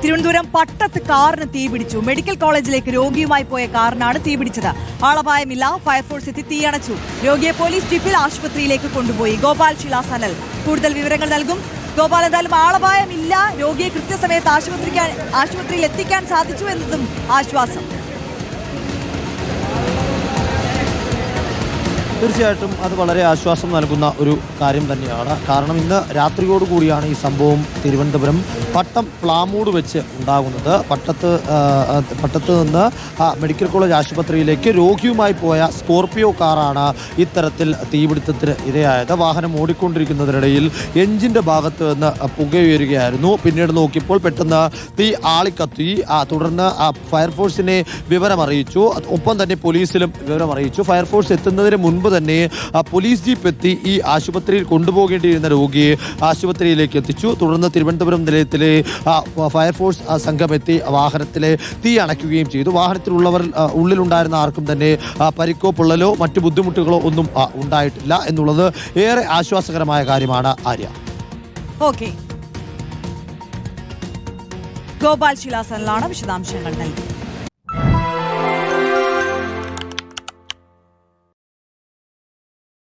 തിരുവനന്തപുരം പട്ടത്ത് കാറിന് തീപിടിച്ചു. മെഡിക്കൽ കോളേജിലേക്ക് രോഗിയുമായി പോയ കാറിനാണ് തീപിടിച്ചത്. ആളപായമില്ല. ഫയർഫോഴ്സ് എത്തി തീയണച്ചു. രോഗിയെ പോലീസ് ജീപ്പിൽ ആശുപത്രിയിലേക്ക് കൊണ്ടുപോയി. ഗോപാൽ ശിലാസനൽ കൂടുതൽ വിവരങ്ങൾ നൽകും. ഗോപാൽ, എന്തായാലും ആളപായമില്ല. രോഗിയെ കൃത്യസമയത്ത് ആശുപത്രിയിൽ എത്തിക്കാൻ സാധിച്ചു എന്നതും ആശ്വാസം. തീർച്ചയായിട്ടും അത് വളരെ ആശ്വാസം നൽകുന്ന ഒരു കാര്യം തന്നെയാണ്. കാരണം ഇന്ന് രാത്രിയോടുകൂടിയാണ് ഈ സംഭവം തിരുവനന്തപുരം പട്ടം പ്ലാമൂട് വെച്ച് ഉണ്ടാകുന്നത്. പട്ടത്ത് നിന്ന് മെഡിക്കൽ കോളേജ് ആശുപത്രിയിലേക്ക് രോഗിയുമായി പോയ സ്കോർപിയോ കാറാണ് ഇത്തരത്തിൽ തീപിടുത്തത്തിന് ഇരയായത്. വാഹനം ഓടിക്കൊണ്ടിരിക്കുന്നതിനിടയിൽ എഞ്ചിൻ്റെ ഭാഗത്ത് നിന്ന് പുകയുയരുകയായിരുന്നു. പിന്നീട് നോക്കിയപ്പോൾ പെട്ടെന്ന് തീ ആളിക്കത്തി. തുടർന്ന് ഫയർഫോഴ്സിനെ വിവരമറിയിച്ചു. ഒപ്പം തന്നെ പോലീസിലും വിവരമറിയിച്ചു. ഫയർഫോഴ്സ് എത്തുന്നതിന് മുൻപ് തന്നെ പോലീസ് ജീപ്പ് എത്തി ഈ ആശുപത്രിയിൽ കൊണ്ടുപോകേണ്ടിയിരുന്ന രോഗിയെ ആശുപത്രിയിലേക്ക് എത്തിച്ചു. തുടർന്ന് തിരുവനന്തപുരം നിലയത്തിലെ ഫയർഫോഴ്സ് സംഘം എത്തി വാഹനത്തിലെ തീ അണയ്ക്കുകയും ചെയ്തു. വാഹനത്തിലുള്ളവർ ഉള്ളിലുണ്ടായിരുന്ന ആർക്കും തന്നെ പരിക്കോ പൊള്ളലോ മറ്റു ബുദ്ധിമുട്ടുകളോ ഒന്നും ഉണ്ടായിട്ടില്ല എന്നുള്ളത് ഏറെ ആശ്വാസകരമായ കാര്യമാണ്. ആര്യ, ഓക്കെ. ഗോപാൽ ശിലാസനിലാണ് വിശദാംശങ്ങൾ നൽകി.